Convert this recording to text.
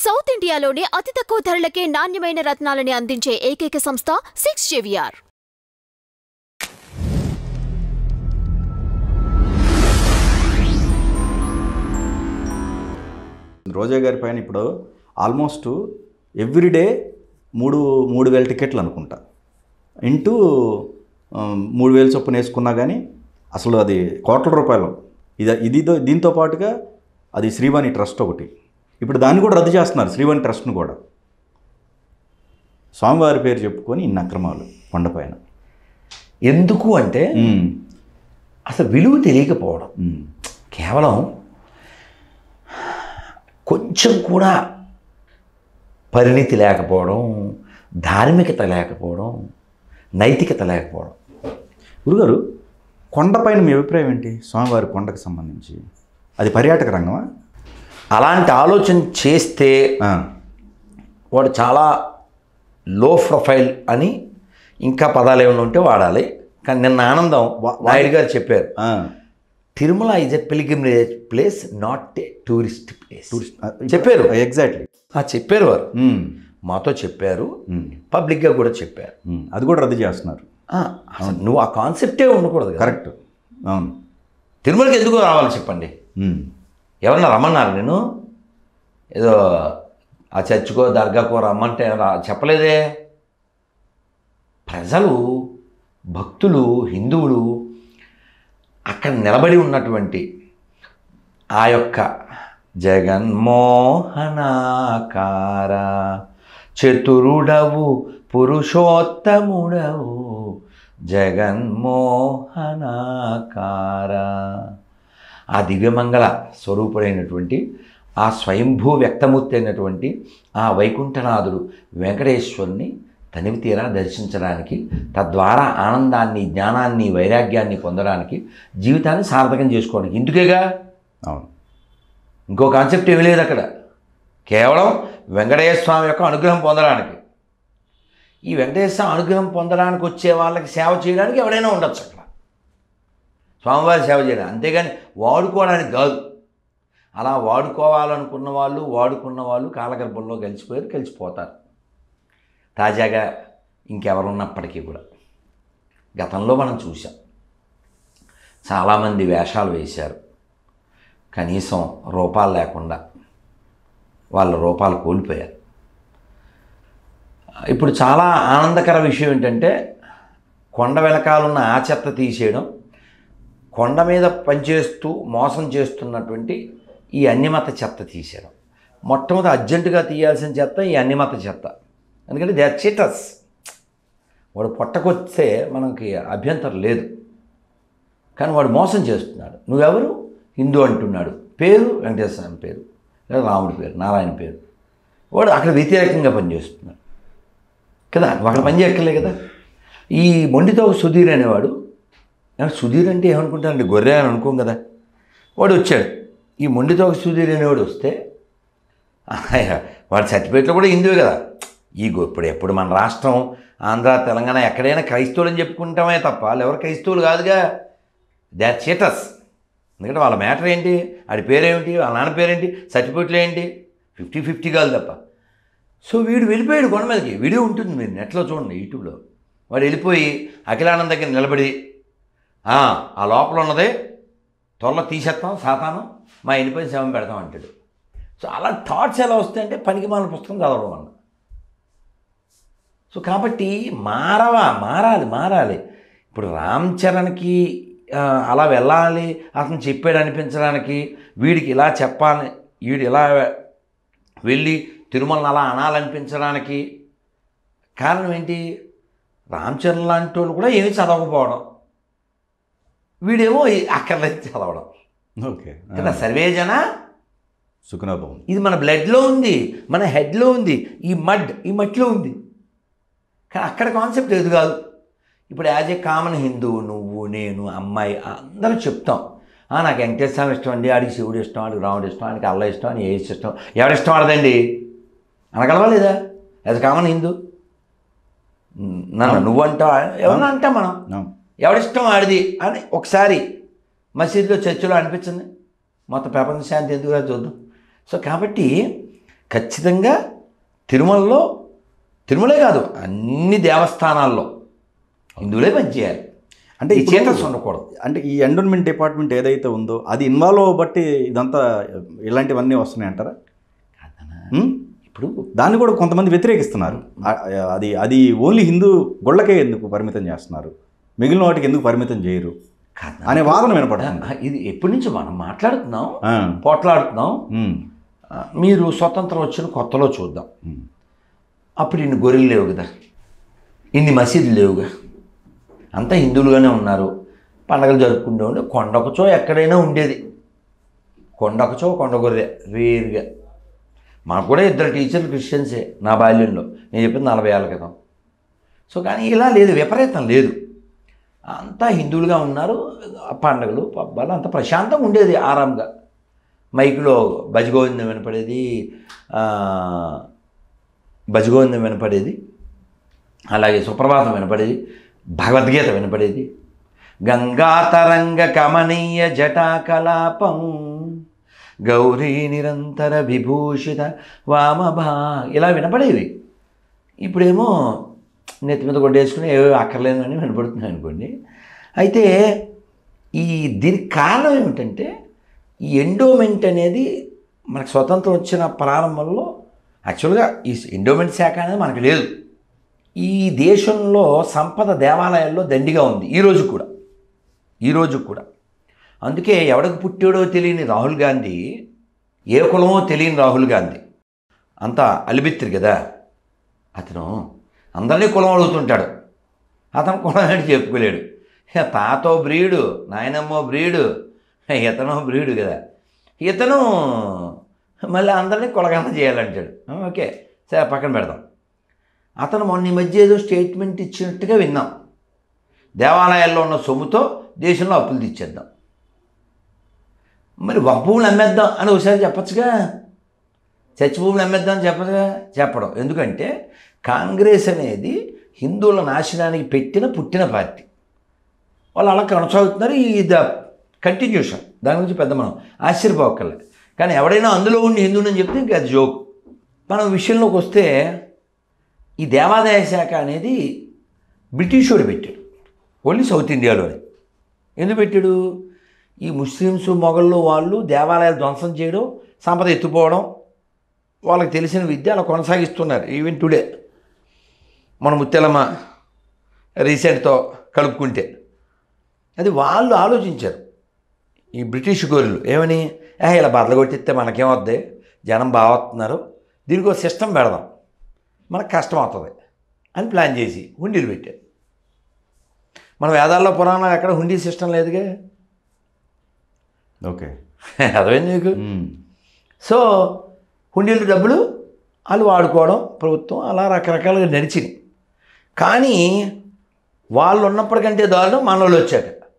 South ఇండియాలోనే అతి తక్కువ ధరలకే నాణ్యమైన రత్నాలని అందించే ఏకైక సంస్థ 6JVR. రోజా గారి పైన ఇప్పుడు ఆల్మోస్ట్ ఎవ్రీడే 3,000 టికెట్లు అనుకుంటా ఇంటూ 3,000 చొప్పున వేసుకున్నా కానీ అసలు అది కోట్ల రూపాయలు. ఇది దీంతో పాటుగా అది శ్రీవాణి ట్రస్ట్ ఒకటి, ఇప్పుడు దాన్ని కూడా రద్దు చేస్తున్నారు, శ్రీవాణి ట్రస్ట్ను కూడా. స్వామివారి పేరు చెప్పుకొని ఇన్ని అక్రమాలు కొండపైన. ఎందుకు అంటే అసలు విలువ తెలియకపోవడం, కేవలం కొంచెం కూడా పరిణితి లేకపోవడం, ధార్మికత లేకపోవడం, నైతికత లేకపోవడం. గురుగారు, కొండపైన మీ అభిప్రాయం ఏంటి? స్వామివారి కొండకు సంబంధించి అది పర్యాటక రంగమా? అలాంటి ఆలోచన చేస్తే వాడు చాలా లో ప్రొఫైల్ అని ఇంకా పదాలు ఏమైనా ఉంటే వాడాలి. కానీ నిన్న ఆనందం నాయుడు గారు చెప్పారు, Tirumala is a pilgrimage place, not a tourist place చెప్పారు. ఎగ్జాక్ట్లీ చెప్పారు వారు, మాతో చెప్పారు, పబ్లిక్గా కూడా చెప్పారు. అది కూడా రద్దు చేస్తున్నారు. అసలు నువ్వు ఆ కాన్సెప్టే ఉండకూడదు. కరెక్ట్. అవును. తిరుమలకి ఎందుకు రావాలి చెప్పండి? ఎవరన్నా రమ్మన్నారు? నేను ఏదో ఆ చర్చికో దర్గాకో రమ్మంటే చెప్పలేదే. ప్రజలు, భక్తులు, హిందువులు అక్కడ నిలబడి ఉన్నటువంటి ఆ యొక్క జగన్మోహనాకార చతురుడవు పురుషోత్తముడవు జగన్మోహనాకార, ఆ దివ్యమంగళ స్వరూపుడైనటువంటి, ఆ స్వయంభూ వ్యక్తమూర్తి అయినటువంటి ఆ వైకుంఠనాథుడు వెంకటేశ్వరుని తనివి తీరా దర్శించడానికి, తద్వారా ఆనందాన్ని, జ్ఞానాన్ని, వైరాగ్యాన్ని పొందడానికి, జీవితాన్ని సార్థకం చేసుకోవడానికి. ఇందుకేగా. అవును. ఇంకో కాన్సెప్ట్ ఏమీ లేదు అక్కడ. కేవలం వెంకటేశ్వర స్వామి యొక్క అనుగ్రహం పొందడానికి. ఈ వెంకటేశ్వర స్వామి అనుగ్రహం పొందడానికి వచ్చే వాళ్ళకి సేవ చేయడానికి ఎవరైనా ఉండొచ్చు అక్కడ, స్వామివారి సేవ చేయడం. అంతేగాని వాడుకోవడానికి కాదు. అలా వాడుకోవాలనుకున్న వాళ్ళు, వాడుకున్న వాళ్ళు కాలగర్భంలో కలిసిపోతారు. తాజాగా ఇంకెవరున్నప్పటికీ కూడా గతంలో మనం చూసాం, చాలామంది వేషాలు వేశారు, కనీసం రూపాలు లేకుండా వాళ్ళ రూపాలు కోల్పోయారు. ఇప్పుడు చాలా ఆనందకర విషయం ఏంటంటే, కొండ వెనకాలన్న ఆ చెత్త తీసేయడం, కొండ మీద పనిచేస్తూ మోసం చేస్తున్నటువంటి ఈ అన్యమత చెత్త తీసేయడం. మొట్టమొదటి అర్జెంటుగా తీయాల్సిన చెత్త ఈ అన్యమత చెత్త. ఎందుకంటే దే ఆర్ చీటర్స్. వాడు పొట్టకొస్తే మనకి అభ్యంతరం లేదు, కానీ వాడు మోసం చేస్తున్నాడు. నువ్వెవరు? హిందూ అంటున్నాడు, పేరు వెంకటేశ్వర స్వామి పేరు, లేదా రాముడి పేరు, నారాయణ పేరు. వాడు అక్కడ వ్యతిరేకంగా పనిచేస్తున్నాడు కదా, అక్కడ పని చేయక్కర్లే కదా. ఈ మొండితో సుధీర్ అనేవాడు, సుధీర్ అంటే ఏమనుకుంటానండి, గొర్రె అని అనుకోం కదా. వాడు వచ్చాడు, ఈ మొండితో సుధీర్ అనేవాడు వస్తే, వాడి సర్టిఫికేట్లో కూడా హిందువే కదా. ఎప్పుడు మన రాష్ట్రం, ఆంధ్ర, తెలంగాణ ఎక్కడైనా క్రైస్తవులు అని చెప్పుకుంటామే తప్ప వాళ్ళు ఎవరు క్రైస్తవులు కాదుగా. They are cheaters. ఎందుకంటే వాళ్ళ మ్యాటర్ ఏంటి, వాడి పేరేమిటి, వాళ్ళ నాన్న పేరేంటి, సర్టిఫికేట్లు ఏంటి, 50-50 కాదు తప్ప. సో వీడు వెళ్ళిపోయాడు కొండ మీదకి. వీడియో ఉంటుంది, మీరు నెట్లో చూడండి, యూట్యూబ్లో. వాడు వెళ్ళిపోయి అఖిలానంద దగ్గర నిలబడి, ఆ లోపల ఉన్నదే త్వరలో తీసేస్తాం, సాతాను మా వెళ్ళిపోయి శవం పెడతాం అంటాడు. సో అలా థాట్స్ ఎలా వస్తాయంటే పనికి మాలిన పుస్తకం చదవడం వల్ల. సో కాబట్టి మారాలి. ఇప్పుడు రామ్ చరణ్కి అలా వెళ్ళాలి, అతను చెప్పాడు అనిపించడానికి, వీడికి ఇలా చెప్పాలి, వీడు ఇలా వెళ్ళి తిరుమలను అలా అనాలనిపించడానికి కారణం ఏంటి? రామ్ చరణ్ లాంటి వాళ్ళు కూడా ఏమీ చదవకపోవడం, వీడేమో అక్కర్లేదు చదవడం. ఓకే కదా, సర్వేజన సుఖనోభవం. ఇది మన బ్లడ్లో ఉంది, మన హెడ్లో ఉంది, ఈ మట్టిలో ఉంది. కానీ అక్కడ కాన్సెప్ట్ ఏది కాదు. ఇప్పుడు యాజ్ ఏ కామన్ హిందువు, నువ్వు, నేను, అమ్మాయి అందరూ చెప్తాం, నాకు వెంకటేశ్వర స్వామి ఇష్టం అండి, ఆడికి శివుడు ఇష్టం, ఆడికి రాముడు ఇష్టం, ఆడికి అల్లా ఇష్టం, అని ఏసు ఇష్టం, ఎవరిష్టం ఆడదండి అనగలవా లేదా? యాజ్ కామన్ హిందూ నన్ను నువ్వంటావు, ఎవరన్నా అంటాం మనం, ఎవరిష్టం ఆడిది అని ఒకసారి మసీదులో, చర్చిలో అనిపించింది. మొత్తం ప్రపంచ శాంతి ఎందుకు చూద్దాం. సో కాబట్టి ఖచ్చితంగా తిరుమలే కాదు అన్ని దేవస్థానాల్లో హిందువులే పనిచేయాలి. అంటే ఈ చేతస్ ఉండకూడదు. అంటే ఈ ఎండోన్మెంట్ డిపార్ట్మెంట్ ఏదైతే ఉందో అది ఇన్వాల్వ్ అవ్వబట్టి ఇదంతా ఇలాంటివన్నీ వస్తున్నాయి అంటారా? ఇప్పుడు దాన్ని కూడా కొంతమంది వ్యతిరేకిస్తున్నారు. అది ఓన్లీ హిందూ గుళ్ళకే ఎందుకు పరిమితం చేస్తున్నారు, మిగిలిన వాటికి ఎందుకు పరిమితం చేయరు అనే వాదన వినపడుతుంది. ఇది ఎప్పటి నుంచి మనం మాట్లాడుతున్నాం, పోట్లాడుతున్నాం. మీరు స్వతంత్రం వచ్చిన కొత్తలో చూద్దాం. అప్పుడు ఇన్ని గొర్రెలు లేవు కదా, ఇన్ని మసీదులు లేవుగా, అంతా హిందువులుగానే ఉన్నారు. పండగలు జరుపుకుంటూ ఉండే కొండొకచో ఎక్కడైనా ఉండేది, కొండొకచో కొండ గొర్రె వేరుగా. మాకు కూడా 2 టీచర్లు క్రిస్టియన్సే నా బాల్యంలో, నేను చెప్పింది 40 ఏళ్ళ క్రితం. సో కానీ ఇలా లేదు, విపరీతం లేదు, అంతా హిందువులుగా ఉన్నారు. పండగలు పబ్బాలు అంత ప్రశాంతంగా ఉండేది, ఆరాంగా. మైకులో భజగోవిందం వినపడేది, అలాగే సుప్రభాతం వినపడేది, భగవద్గీత వినపడేది. గంగాతరంగ కమనీయ జటాకలాపం గౌరీ నిరంతర విభూషిత వామభా ఇలా వినపడేవి. ఇప్పుడేమో నెత్తి మీద కొట్టేసుకుని ఏవో అక్కర్లేదని వినపడుతున్నాయి అనుకోండి. అయితే దీనికి కారణం ఏమిటంటే ఈ ఎండోమెంట్ అనేది మనకు స్వతంత్రం వచ్చిన ప్రారంభంలో యాక్చువల్గా ఈ ఎండోమెంట్ శాఖ అనేది మనకు లేదు. ఈ దేశంలో సంపద దేవాలయాల్లో దండిగా ఉంది ఈరోజు కూడా. అందుకే ఎవడికి పుట్టాడో తెలియని రాహుల్ గాంధీ, ఏ కులమో తెలియని రాహుల్ గాంధీ అంతా అలిబిత్రి కదా, అతను అందరినీ కులం అడుగుతుంటాడు. అతను కులం ఏంటి చెప్పుకోలేడు. తాతో బ్రీడు, నాయనమ్మో బ్రీడు, ఇతనో బ్రీడు కదా. ఇతను మళ్ళీ అందరినీ కులగన్న చేయాలంటాడు. ఓకే సరే పక్కన పెడదాం. అతను మొన్న ఈ మధ్య ఏదో స్టేట్మెంట్ ఇచ్చినట్టుగా విన్నాం, దేవాలయాల్లో ఉన్న సొమ్ముతో దేశంలో అప్పులు తెచ్చేద్దాం, మరి ఒక భూములు అమ్మేద్దాం అని ఒకసారి చెప్పచ్చుగా, చర్చి భూములు అమ్మేద్దాం అని చెప్పడం. ఎందుకంటే కాంగ్రెస్ అనేది హిందువుల నాశనానికి పుట్టిన పార్టీ. వాళ్ళు అలా కొనసాగుతున్నారు. ఇది కంటిన్యూషన్, దాని గురించి పెద్ద మనం ఆశ్చర్యపోకర్లే. కానీ ఎవడైనా అందులో ఉండి హిందువుని చెప్తే ఇంకా అది జోక్. మనం విషయంలోకి వస్తే ఈ దేవాదాయ శాఖ అనేది బ్రిటిష్ వాడు పెట్టాడు, ఓన్లీ సౌత్ ఇండియాలోనే. ఎందుకు పెట్టాడు? ఈ ముస్లిమ్స్ మొఘళ్ళు వాళ్ళు దేవాలయాలు ధ్వంసం చేయడం, సంపద ఎత్తుపోవడం, వాళ్ళకి తెలిసిన విద్య అలా కొనసాగిస్తున్నారు. ఈవెన్ టుడే మన ముత్యాలమ్మ రీసెంట్తో కలుపుకుంటే అది వాళ్ళు ఆలోచించారు. ఈ బ్రిటిష్ గోరులు ఏమని, ఇలా బదలు కొట్టిస్తే మనకేమవుద్ది, జనం బాగా వస్తున్నారు, దీనికి ఒక సిస్టమ్ పెడదాం, మనకు కష్టం అవుతుంది అని ప్లాన్ చేసి హుండీలు పెట్టారు. మన వేదాల్లో పురాణాలు ఎక్కడ హుండీ సిస్టమ్ లేదుగా. ఓకే అర్థమైంది మీకు? సో హుండీలు డబ్బులు వాళ్ళు వాడుకోవడం, ప్రభుత్వం అలా రకరకాలుగా నడిచింది. కానీ వాళ్ళు ఉన్నప్పటికంటే దారుణం మన వాళ్ళు వచ్చాక